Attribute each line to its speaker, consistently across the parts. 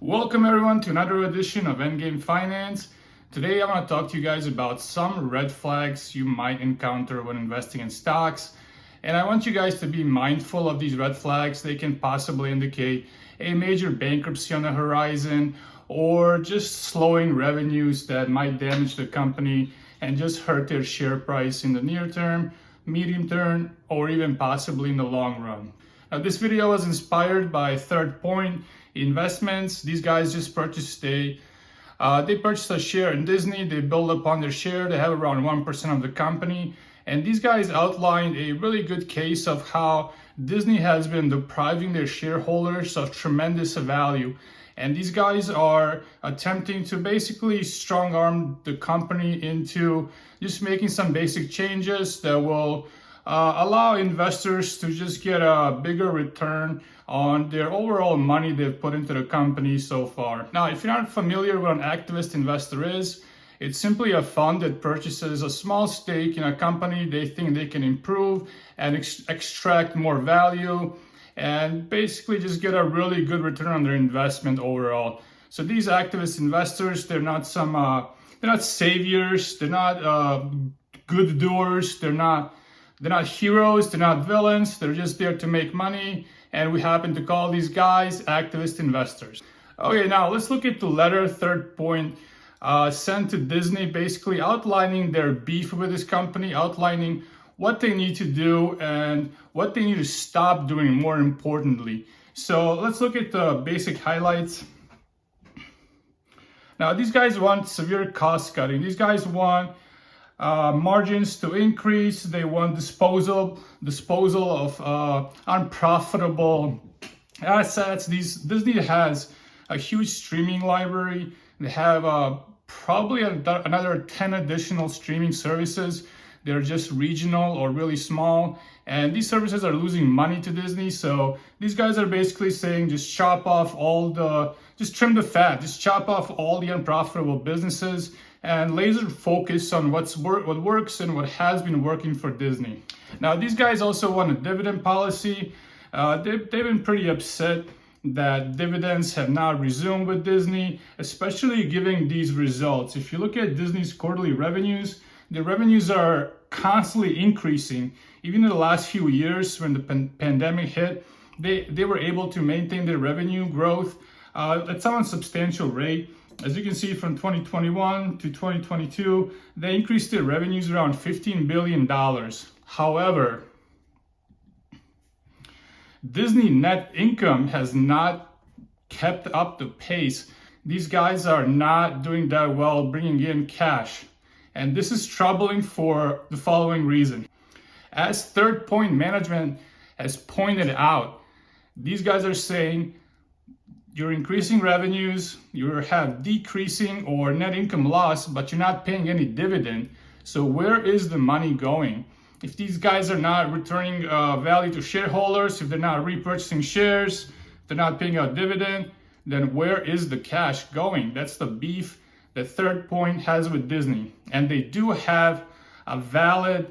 Speaker 1: Welcome everyone to another edition of Endgame Finance. Today I want to talk to you guys about some red flags you might encounter when investing in stocks. And I want you guys to be mindful of these red flags. They can possibly indicate a major bankruptcy on the horizon or just slowing revenues that might damage the company and just hurt their share price in the near term, medium term, or even possibly in the long run. Now, this video was inspired by Third Point Investments. These guys just purchased a share in Disney. They build upon their share. They have around 1% of the company. And these guys outlined a really good case of how Disney has been depriving their shareholders of tremendous value. And these guys are attempting to basically strong arm the company into just making some basic changes that will allow investors to just get a bigger return on their overall money they've put into the company so far. Now, if you're not familiar with what an activist investor is, it's simply a fund that purchases a small stake in a company they think they can improve and extract more value and basically just get a really good return on their investment overall. So these activist investors, they're not saviors, they're not good doers, they're not heroes, they're not villains, they're just there to make money, and we happen to call these guys activist investors. Okay, now let's look at the letter Third Point sent to Disney, basically outlining their beef with this company, outlining what they need to do and what they need to stop doing, more importantly. So let's look at the basic highlights. Now, these guys want severe cost cutting. These guys want margins to increase. They want disposal of unprofitable assets. Disney has a huge streaming library. They have probably another 10 additional streaming services. They're just regional or really small, and these services are losing money to Disney. So these guys are basically saying just trim the fat, just chop off all the unprofitable businesses and laser focus on what works and what has been working for Disney. Now, these guys also want a dividend policy. They've been pretty upset that dividends have not resumed with Disney, especially given these results. If you look at Disney's quarterly revenues, the revenues are constantly increasing. Even in the last few years when the pandemic hit, they were able to maintain their revenue growth at some substantial rate. As you can see, from 2021 to 2022, they increased their revenues around $15 billion. However, Disney net income has not kept up the pace. These guys are not doing that well bringing in cash. And this is troubling for the following reason. As Third Point Management has pointed out, these guys are saying you're increasing revenues, you have decreasing or net income loss, but you're not paying any dividend. So where is the money going? If these guys are not returning value to shareholders, if they're not repurchasing shares, if they're not paying out dividend, then where is the cash going? That's the beef that Third Point has with Disney. And they do have a valid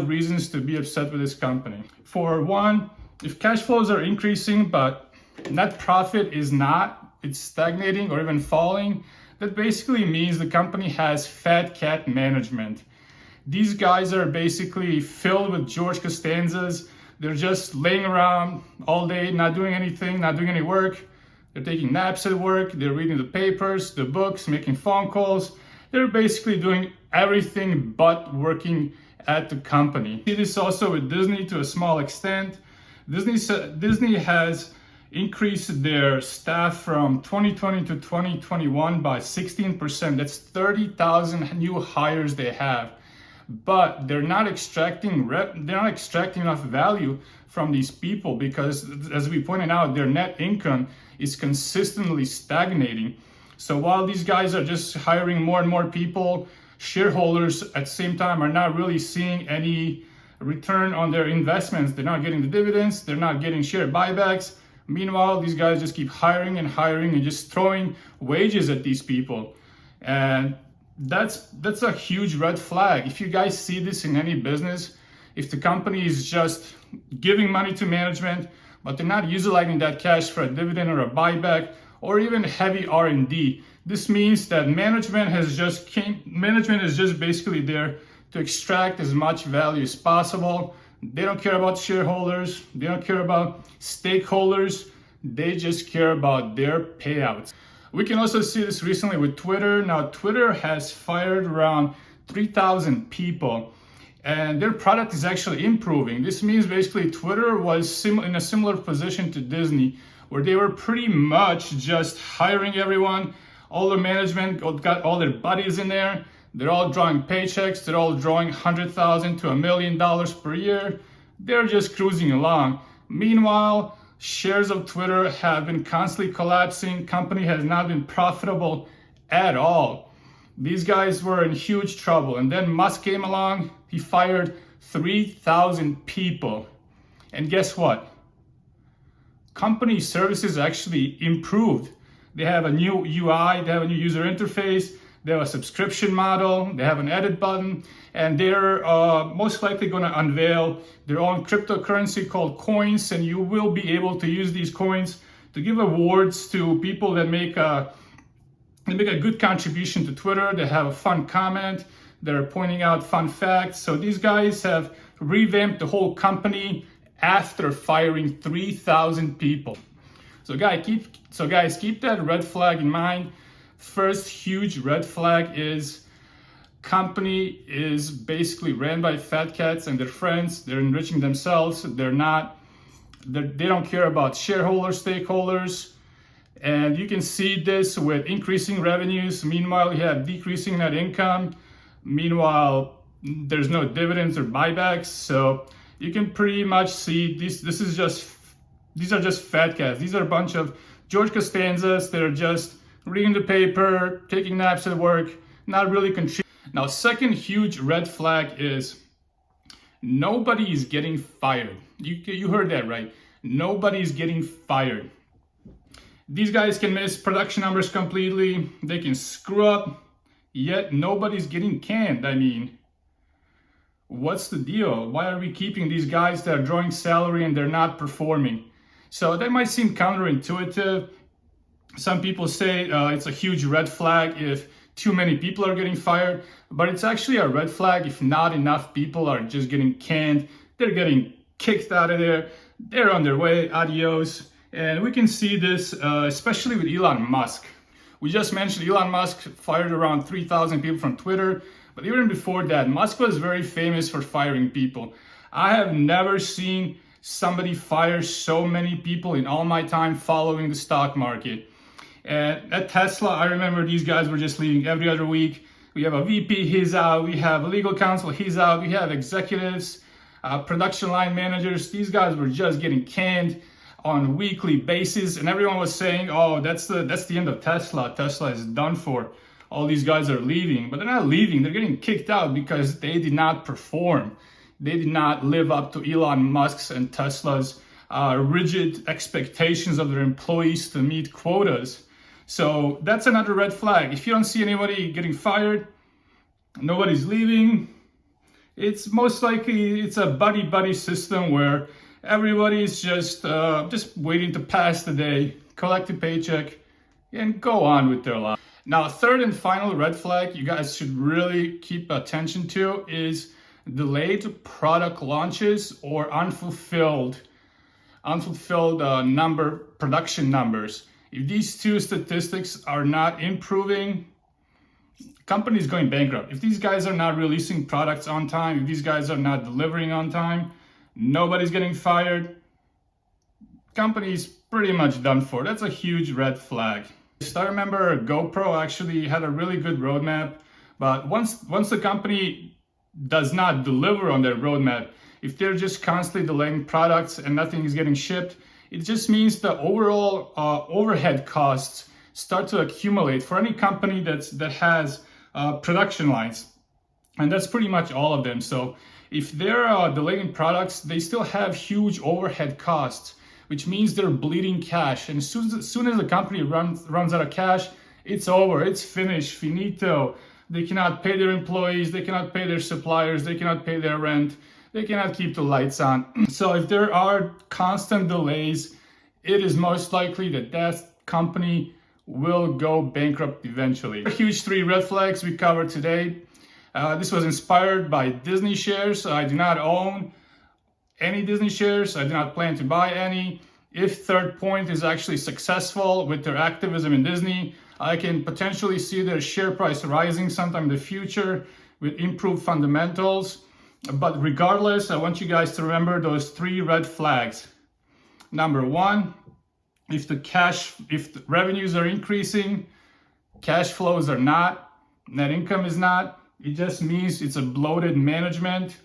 Speaker 1: reasons to be upset with this company. For one, if cash flows are increasing, but net profit is not, it's stagnating or even falling, that basically means the company has fat cat management. These guys are basically filled with George Costanzas. They're just laying around all day, not doing anything, not doing any work. They're taking naps at work. They're reading the papers, the books, making phone calls. They're basically doing everything but working at the company. See this also with Disney to a small extent. Disney has increased their staff from 2020 to 2021 by 16%. That's 30,000 new hires they have. But they're not extracting enough value from these people because, as we pointed out, their net income is consistently stagnating. So while these guys are just hiring more and more people, shareholders at the same time are not really seeing any return on their investments. They're not getting the dividends, they're not getting share buybacks. Meanwhile, these guys just keep hiring and just throwing wages at these people. And that's a huge red flag. If you guys see this in any business, if the company is just giving money to management but they're not utilizing that cash for a dividend or a buyback or even heavy R&D. This means that management is just basically there to extract as much value as possible. They don't care about shareholders, they don't care about stakeholders, they just care about their payouts. We can also see this recently with Twitter. Now, Twitter has fired around 3,000 people, and their product is actually improving. This means basically Twitter was in a similar position to Disney, where they were pretty much just hiring everyone. All the management got all their buddies in there. They're all drawing paychecks. They're all drawing $100,000 to $1 million per year. They're just cruising along. Meanwhile, shares of Twitter have been constantly collapsing. Company has not been profitable at all. These guys were in huge trouble. And then Musk came along. He fired 3,000 people. And guess what? Company services actually improved. They have a new UI, they have a new user interface, they have a subscription model, they have an edit button, and they're most likely going to unveil their own cryptocurrency called coins, and you will be able to use these coins to give awards to people that make a good contribution to Twitter. They have a fun comment, they're pointing out fun facts. So these guys have revamped the whole company after firing 3,000 people. So guys, keep that red flag in mind. First huge red flag is company is basically ran by fat cats and their friends. They're enriching themselves. They don't care about shareholders, stakeholders. And you can see this with increasing revenues. Meanwhile, you have decreasing net income. Meanwhile, there's no dividends or buybacks. So you can pretty much see these are just fat cats. These are a bunch of George Costanzas that are just reading the paper, taking naps at work, not really contributing. Now, second huge red flag is nobody is getting fired. You heard that right. Nobody's getting fired. These guys can miss production numbers completely. They can screw up, yet nobody's getting canned. I mean, what's the deal? Why are we keeping these guys that are drawing salary and they're not performing? So that might seem counterintuitive. Some people say it's a huge red flag if too many people are getting fired, but it's actually a red flag if not enough people are just getting canned. They're getting kicked out of there. They're on their way, adios. And we can see this especially with Elon Musk. We just mentioned Elon Musk fired around 3,000 people from Twitter, but even before that, Musk was very famous for firing people. I have never seen somebody fire so many people in all my time following the stock market. And at Tesla, I remember these guys were just leaving every other week. We have a VP, he's out. We have a legal counsel, he's out. We have executives, production line managers. These guys were just getting canned on a weekly basis. And everyone was saying, oh, that's the end of Tesla. Tesla is done for. All these guys are leaving. But they're not leaving. They're getting kicked out because they did not perform. They did not live up to Elon Musk's and Tesla's rigid expectations of their employees to meet quotas. So that's another red flag. If you don't see anybody getting fired, nobody's leaving, it's most likely it's a buddy-buddy system where everybody's just waiting to pass the day, collect a paycheck, and go on with their life. Now, third and final red flag you guys should really keep attention to is delayed product launches or unfulfilled production numbers. If these two statistics are not improving, companies going bankrupt. If these guys are not releasing products on time, if these guys are not delivering on time, nobody's getting fired, company's pretty much done for. That's a huge red flag. I remember GoPro actually had a really good roadmap, but once the company does not deliver on their roadmap, if they're just constantly delaying products and nothing is getting shipped, it just means the overall overhead costs start to accumulate for any company that has production lines. And that's pretty much all of them. So if they're delaying products, they still have huge overhead costs, which means they're bleeding cash. And as soon as the company runs out of cash, it's over, it's finished, finito. They cannot pay their employees, they cannot pay their suppliers, they cannot pay their rent. they cannot keep the lights on. So if there are constant delays, it is most likely that that company will go bankrupt eventually. The huge 3 red flags we covered today. This was inspired by Disney shares. I do not own any Disney shares. I do not plan to buy any. If Third Point is actually successful with their activism in Disney, I can potentially see their share price rising sometime in the future with improved fundamentals. But regardless, I want you guys to remember those 3 red flags. Number 1, if the revenues are increasing, cash flows are not, net income is not, it just means it's a bloated management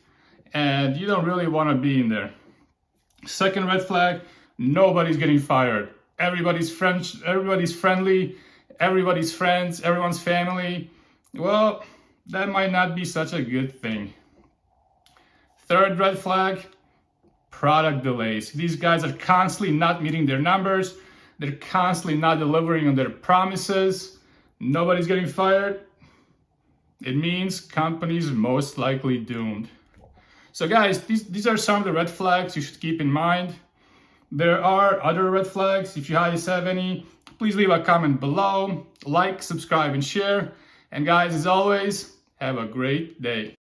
Speaker 1: and you don't really want to be in there. Second red flag, nobody's getting fired. Everybody's friendly, everybody's friends, everyone's family. Well, that might not be such a good thing. Third red flag, product delays. These guys are constantly not meeting their numbers. They're constantly not delivering on their promises. Nobody's getting fired. It means companies most likely doomed. So guys, these are some of the red flags you should keep in mind. There are other red flags. If you guys have any, please leave a comment below. Like, subscribe, and share. And guys, as always, have a great day.